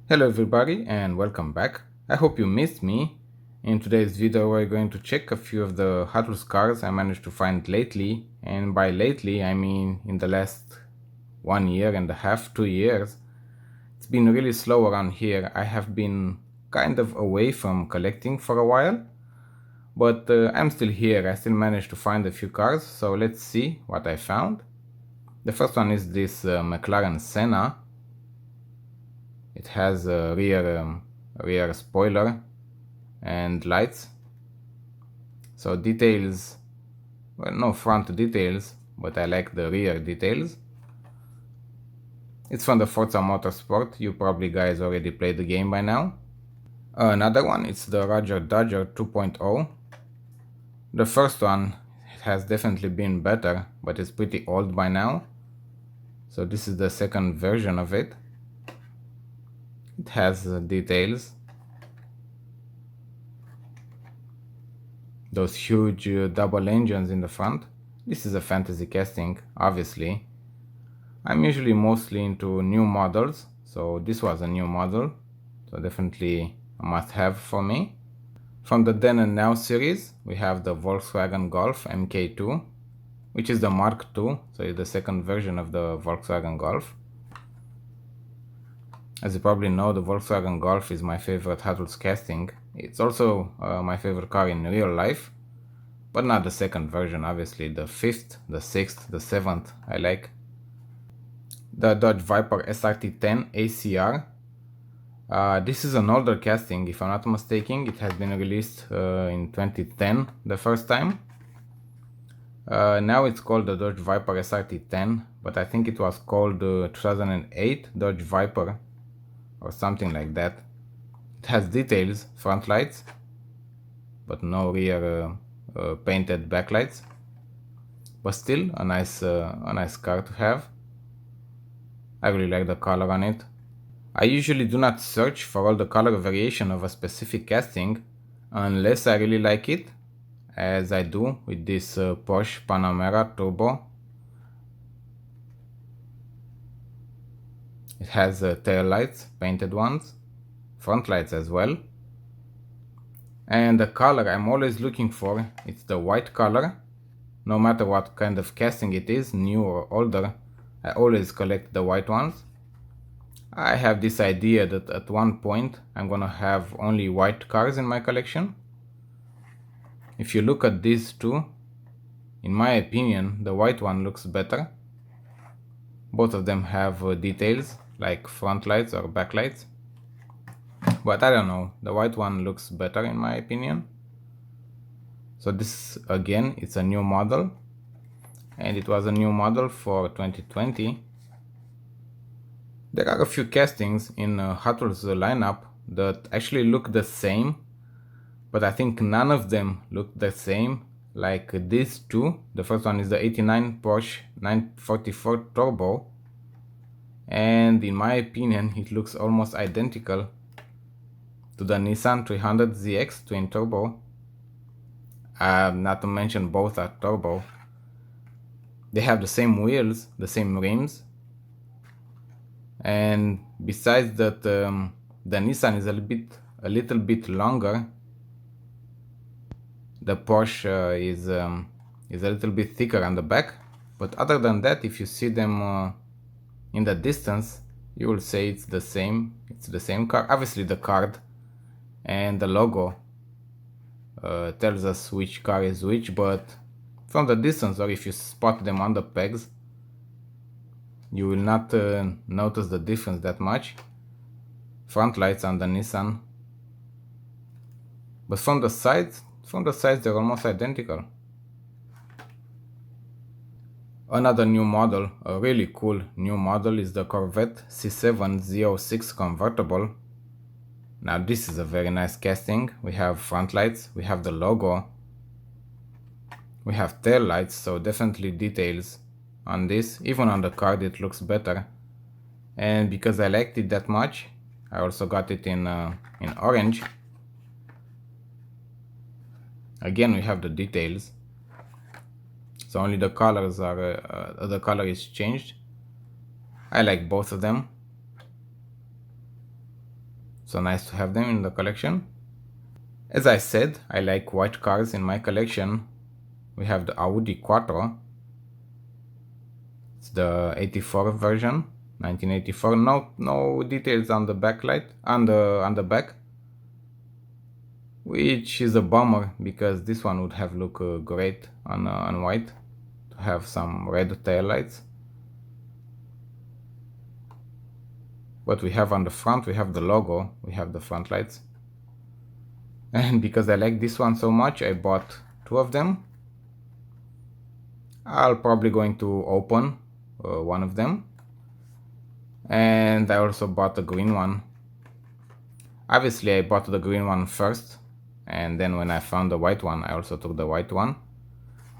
Hello everybody and welcome back. I hope you missed me. In today's video we're going to check a few of the Hot Wheels cars I managed to find lately, and by lately I mean in the last 1 year and a half, 2 years. It's been really slow around here. I have been kind of away from collecting for a while, but I'm still here. I still managed to find a few cars, so let's see what I found. The first one is this McLaren Senna. It has a rear spoiler and lights. So details, well, no front details, but I like the rear details. It's from the Forza Motorsport. You probably guys already played the game by now. Another one, it's the Roger Dodger 2.0. The first one has definitely been better, but it's pretty old by now. So this is the second version of it. It has details. Those huge double engines in the front. This is a fantasy casting, obviously. I'm usually mostly into new models, so this was a new model, so definitely a must-have for me. From the Then and Now series, we have the Volkswagen Golf MK2, which is the Mark II, so it's the second version of the Volkswagen Golf. As you probably know, the Volkswagen Golf is my favorite Hot Wheels casting. It's also my favorite car in real life, but not the second version, obviously. The fifth, the sixth, the seventh I like. The Dodge Viper SRT10 ACR. This is an older casting, if I'm not mistaken. It has been released in 2010 the first time. Now it's called the Dodge Viper SRT10, but I think it was called 2008 Dodge Viper or something like that. It has details, front lights, but no rear painted backlights. But still a nice car to have. I really like the color on it. I usually do not search for all the color variation of a specific casting unless I really like it, as I do with this Porsche Panamera Turbo. It has tail lights, painted ones, front lights as well. And the color I'm always looking for, it's the white color. No matter what kind of casting it is, new or older, I always collect the white ones. I have this idea that at one point I'm gonna have only white cars in my collection. If you look at these two, in my opinion, the white one looks better. Both of them have details like front lights or back lights. But I don't know, the white one looks better in my opinion. So this again, it's a new model, and it was a new model for 2020. There are a few castings in Hot Wheels lineup that actually look the same, but I think none of them look the same like these two. The first one is the 89 Porsche 944 Turbo, and in my opinion it looks almost identical to the Nissan 300ZX twin turbo. Not to mention both are turbo. They have the same wheels, the same rims, and besides that, the Nissan is a little bit longer. The Porsche is a little bit thicker on the back, but other than that, if you see them in the distance, you will say it's the same. It's the same car. Obviously, the card and the logo tells us which car is which, but from the distance, or if you spot them on the pegs, you will not notice the difference that much. Front lights on the Nissan, but from the sides they're almost identical. Another new model, a really cool new model, is the Corvette C7 Z06 convertible. Now this is a very nice casting. We have front lights, we have the logo, we have tail lights, so definitely details on this. Even on the card it looks better, and because I liked it that much, I also got it in orange. Again, we have the details, so only the colors are the color is changed. I like both of them. So nice to have them in the collection. As I said, I like white cars in my collection. We have the Audi Quattro. It's the 84 version, 1984. No details on the backlight, on the back, which is a bummer because this one would have looked great on white, to have some red tail lights. But we have on the front, we have the logo, we have the front lights. And because I like this one so much, I bought two of them. I'll probably going to open one of them. And I also bought the green one. Obviously I bought the green one first, and then when I found the white one, I also took the white one.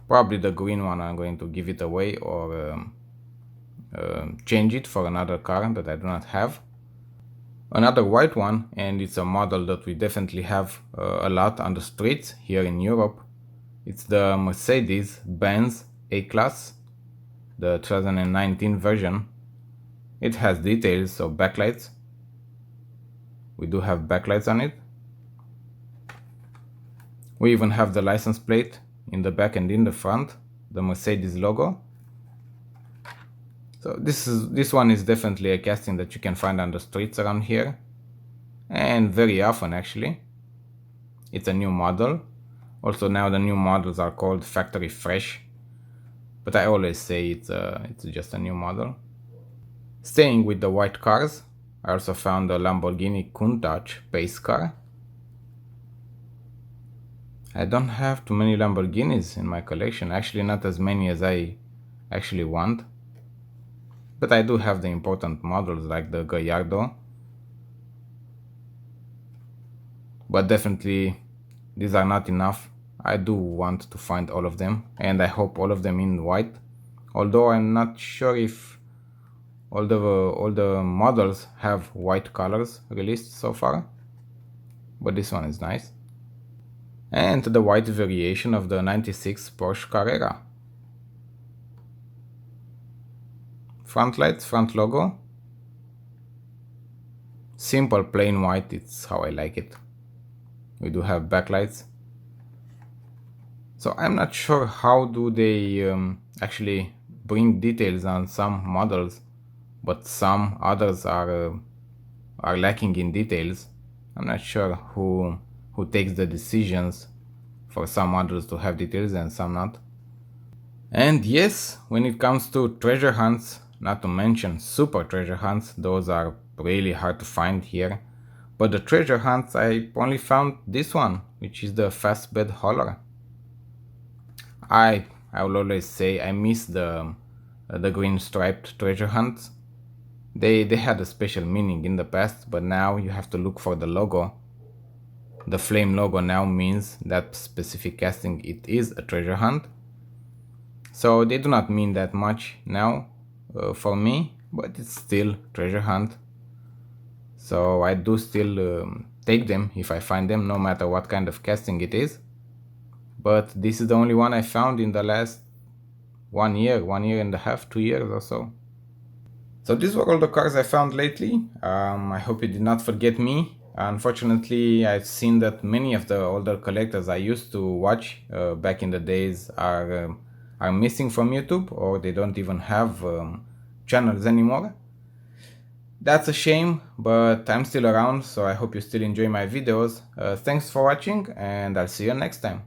Probably the green one I'm going to give it away or change it for another car that I do not have. Another white one, and it's a model that we definitely have a lot on the streets here in Europe. It's the Mercedes-Benz A-Class, the 2019 version. It has details of backlights. We do have backlights on it. We even have the license plate in the back and in the front, the Mercedes logo. So this one is definitely a casting that you can find on the streets around here, and very often actually. It's a new model. Also now the new models are called factory fresh, but I always say it's just a new model. Staying with the white cars, I also found a Lamborghini Countach pace car. I don't have too many Lamborghinis in my collection, actually not as many as I actually want. But I do have the important models like the Gallardo. But definitely these are not enough. I do want to find all of them, and I hope all of them in white. Although I'm not sure if all the models have white colors released so far. But this one is nice. And the white variation of the 96 Porsche Carrera. Front lights, front logo. Simple plain white, it's how I like it. We do have backlights. So I'm not sure how do they actually bring details on some models, but some others are lacking in details. I'm not sure who takes the decisions for some models to have details and some not. And yes, when it comes to treasure hunts, not to mention super treasure hunts, those are really hard to find here. But the treasure hunts, I only found this one, which is the fastbed hauler. I will always say I miss the green striped treasure hunts. They had a special meaning in the past, but now you have to look for the logo. The flame logo now means that specific casting it is a treasure hunt. So they do not mean that much now for me, but it's still treasure hunt. So I do still take them if I find them, no matter what kind of casting it is. But this is the only one I found in the last 1 year, 1.5 years, 2 years or so. So these were all the cars I found lately. I hope you did not forget me. Unfortunately, I've seen that many of the older collectors I used to watch back in the days are missing from YouTube, or they don't even have channels anymore. That's a shame, but I'm still around, so I hope you still enjoy my videos. Thanks for watching, and I'll see you next time.